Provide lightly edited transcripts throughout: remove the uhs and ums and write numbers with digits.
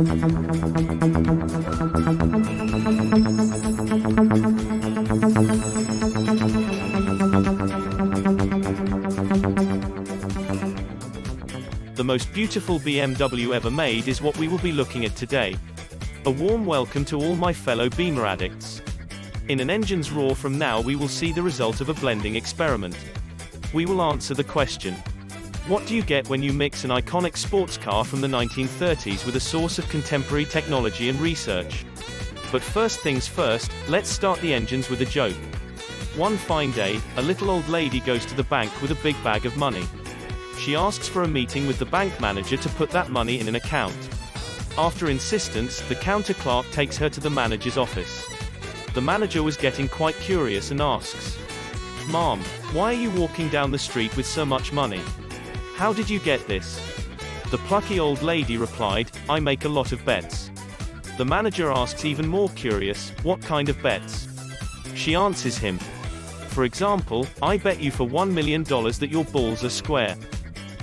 The most beautiful BMW ever made is what we will be looking at today. A warm welcome to all my fellow Beamer addicts. In an engine's roar from now we will see the result of a blending experiment. We will answer the question: what do you get when you mix an iconic sports car from the 1930s with a source of contemporary technology and research? But first things first, let's start the engines with a joke. One fine day, a little old lady goes to the bank with a big bag of money. She asks for a meeting with the bank manager to put that money in an account. After insistence, the counter clerk takes her to the manager's office. The manager was getting quite curious and asks, "Ma'am, why are you walking down the street with so much money? How did you get this?" The plucky old lady replied, "I make a lot of bets." The manager asks, even more curious, "What kind of bets?" She answers him, "For example, I bet you for $1 million that your balls are square."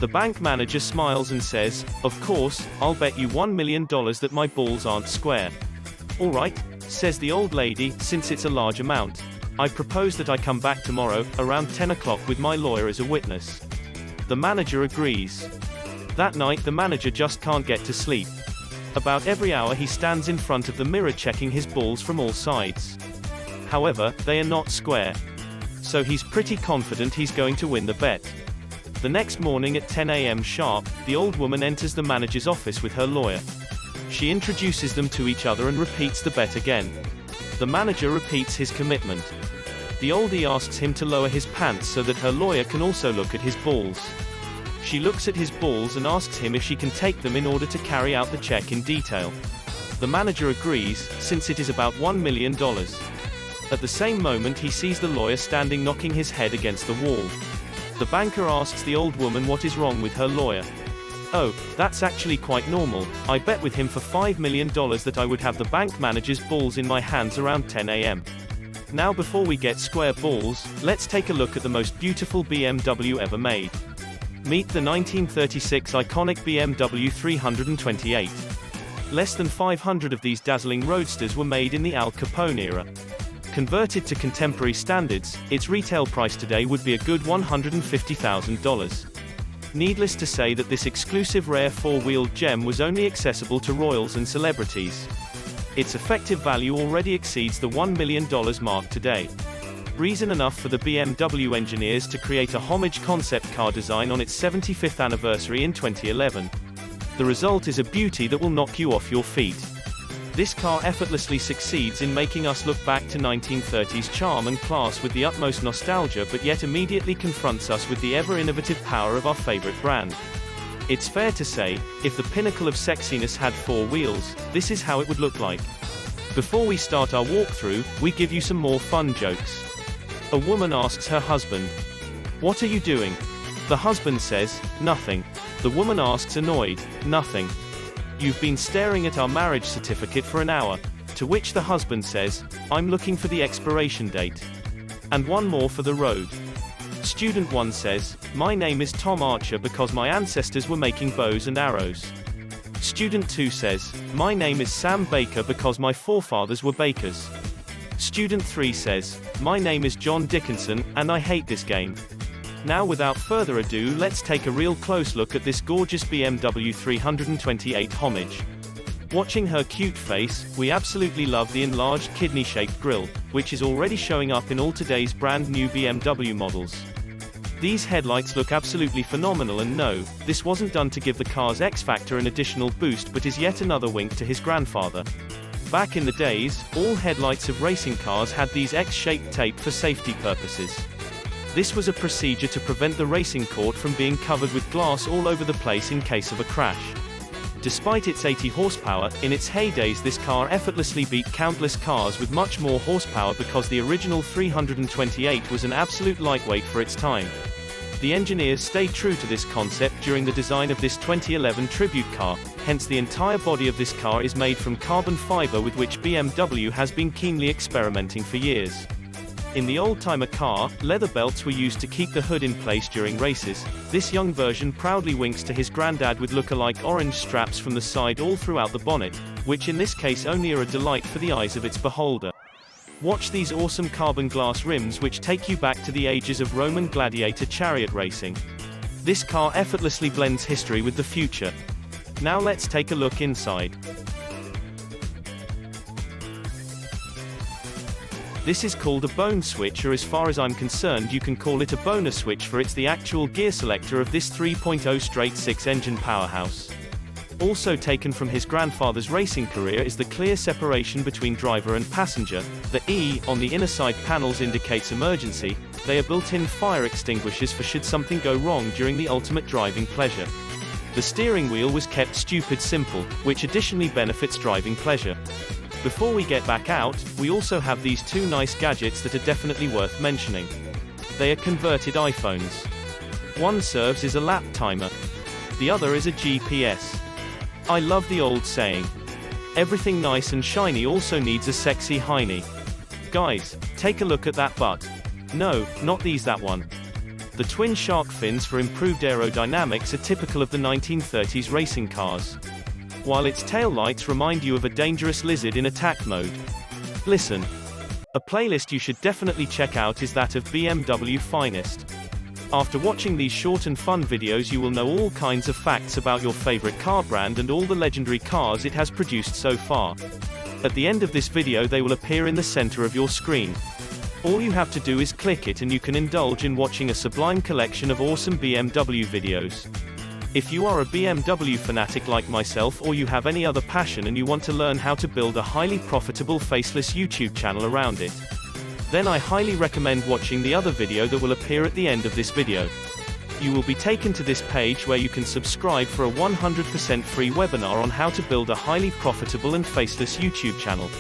The bank manager smiles and says, "Of course, I'll bet you $1 million that my balls aren't square." "All right," says the old lady, "since it's a large amount. I propose that I come back tomorrow, around 10 o'clock with my lawyer as a witness." The manager agrees. That night the manager just can't get to sleep. About every hour he stands in front of the mirror checking his balls from all sides. However, they are not square. So he's pretty confident he's going to win the bet. The next morning at 10 a.m. sharp, the old woman enters the manager's office with her lawyer. She introduces them to each other and repeats the bet again. The manager repeats his commitment. The oldie asks him to lower his pants so that her lawyer can also look at his balls. She looks at his balls and asks him if she can take them in order to carry out the check in detail. The manager agrees, since it is about $1 million. At the same moment he sees the lawyer standing knocking his head against the wall. The banker asks the old woman what is wrong with her lawyer. "Oh, that's actually quite normal. I bet with him for $5 million that I would have the bank manager's balls in my hands around 10 a.m. Now before we get square balls, let's take a look at the most beautiful BMW ever made. Meet the 1936 iconic BMW 328. Less than 500 of these dazzling roadsters were made in the Al Capone era. Converted to contemporary standards, its retail price today would be a good $150,000. Needless to say that this exclusive rare four-wheeled gem was only accessible to royals and celebrities. Its effective value already exceeds the $1 million mark today. Reason enough for the BMW engineers to create a Hommage concept car design on its 75th anniversary in 2011. The result is a beauty that will knock you off your feet. This car effortlessly succeeds in making us look back to 1930s charm and class with the utmost nostalgia, but yet immediately confronts us with the ever-innovative power of our favorite brand. It's fair to say, if the pinnacle of sexiness had four wheels, this is how it would look like. Before we start our walkthrough, we give you some more fun jokes. A woman asks her husband, "What are you doing?" The husband says, "Nothing." The woman asks, annoyed, "Nothing. You've been staring at our marriage certificate for an hour." To which the husband says, "I'm looking for the expiration date." And one more for the road. Student 1 says, "My name is Tom Archer because my ancestors were making bows and arrows." Student 2 says, "My name is Sam Baker because my forefathers were bakers." Student 3 says, "My name is John Dickinson, and I hate this game." Now without further ado, let's take a real close look at this gorgeous BMW 328 Hommage. Watching her cute face, we absolutely love the enlarged kidney-shaped grille, which is already showing up in all today's brand new BMW models. These headlights look absolutely phenomenal, and no, this wasn't done to give the car's X-Factor an additional boost, but is yet another wink to his grandfather. Back in the days, all headlights of racing cars had these X-shaped tape for safety purposes. This was a procedure to prevent the racing court from being covered with glass all over the place in case of a crash. Despite its 80 horsepower, in its heydays this car effortlessly beat countless cars with much more horsepower because the original 328 was an absolute lightweight for its time. The engineers stayed true to this concept during the design of this 2011 tribute car, hence the entire body of this car is made from carbon fiber, with which BMW has been keenly experimenting for years. In the old-timer car, leather belts were used to keep the hood in place during races. This young version proudly winks to his granddad with look-alike orange straps from the side all throughout the bonnet, which in this case only are a delight for the eyes of its beholder. Watch these awesome carbon glass rims which take you back to the ages of Roman gladiator chariot racing. This car effortlessly blends history with the future. Now let's take a look inside. This is called a bone switch, or as far as I'm concerned you can call it a boner switch, for it's the actual gear selector of this 3.0 straight-six engine powerhouse. Also taken from his grandfather's racing career is the clear separation between driver and passenger. The E on the inner side panels indicates emergency. They are built-in fire extinguishers for should something go wrong during the ultimate driving pleasure. The steering wheel was kept stupid simple, which additionally benefits driving pleasure. Before we get back out, we also have these two nice gadgets that are definitely worth mentioning. They are converted iPhones. One serves as a lap timer. The other is a GPS. I love the old saying, everything nice and shiny also needs a sexy hiney. Guys, take a look at that butt. No, not these, that one. The twin shark fins for improved aerodynamics are typical of the 1930s racing cars, while its tail lights remind you of a dangerous lizard in attack mode. Listen, a playlist you should definitely check out is that of BMW Finest. After watching these short and fun videos you will know all kinds of facts about your favorite car brand and all the legendary cars it has produced so far. At the end of this video they will appear in the center of your screen. All you have to do is click it and you can indulge in watching a sublime collection of awesome BMW videos. If you are a BMW fanatic like myself, or you have any other passion and you want to learn how to build a highly profitable faceless YouTube channel around it, then I highly recommend watching the other video that will appear at the end of this video. You will be taken to this page where you can subscribe for a 100% free webinar on how to build a highly profitable and faceless YouTube channel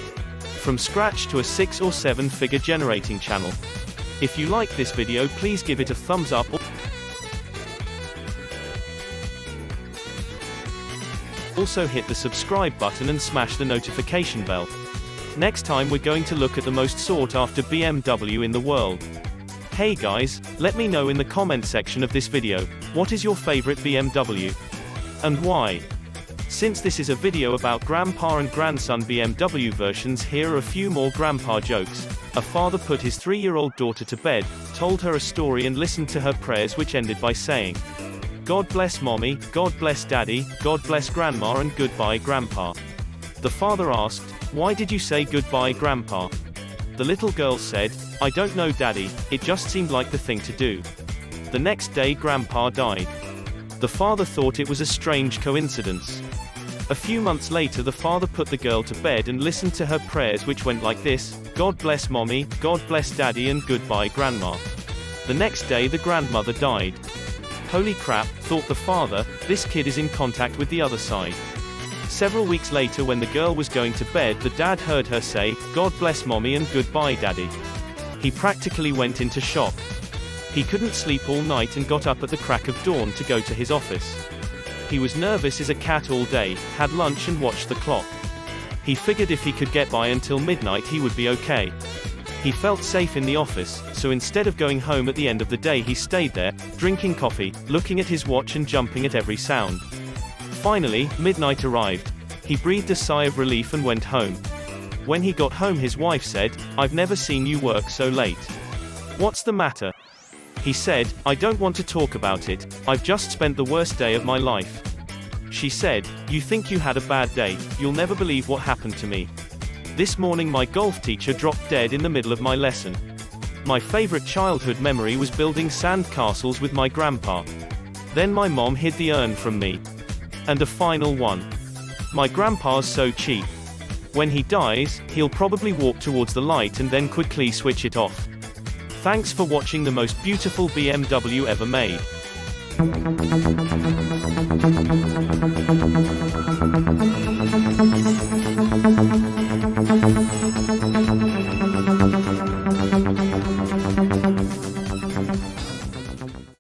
from scratch to a 6 or 7 figure generating channel. If you like this video, please give it a thumbs up. Also hit the subscribe button and smash the notification bell. Next time we're going to look at the most sought after BMW in the world. Hey guys, let me know in the comment section of this video, what is your favorite BMW? And why? Since this is a video about grandpa and grandson BMW versions, here are a few more grandpa jokes. A father put his 3-year-old daughter to bed, told her a story and listened to her prayers, which ended by saying, God bless mommy, God bless daddy, God bless grandma and goodbye grandpa. The father asked, why did you say goodbye grandpa? The little girl said, I don't know daddy, it just seemed like the thing to do. The next day grandpa died. The father thought it was a strange coincidence. A few months later the father put the girl to bed and listened to her prayers, which went like this, God bless mommy, God bless daddy and goodbye grandma. The next day the grandmother died. Holy crap, thought the father, this kid is in contact with the other side. Several weeks later when the girl was going to bed, the dad heard her say, God bless mommy and goodbye daddy. He practically went into shock. He couldn't sleep all night and got up at the crack of dawn to go to his office. He was nervous as a cat all day, had lunch and watched the clock. He figured if he could get by until midnight he would be okay. He felt safe in the office, so instead of going home at the end of the day he stayed there, drinking coffee, looking at his watch and jumping at every sound. Finally, midnight arrived. He breathed a sigh of relief and went home. When he got home his wife said, I've never seen you work so late. What's the matter? He said, I don't want to talk about it, I've just spent the worst day of my life. She said, you think you had a bad day, you'll never believe what happened to me. This morning my golf teacher dropped dead in the middle of my lesson. My favorite childhood memory was building sand castles with my grandpa. Then my mom hid the urn from me. And a final one. My grandpa's so cheap. When he dies, he'll probably walk towards the light and then quickly switch it off. Thanks for watching the most beautiful BMW ever made.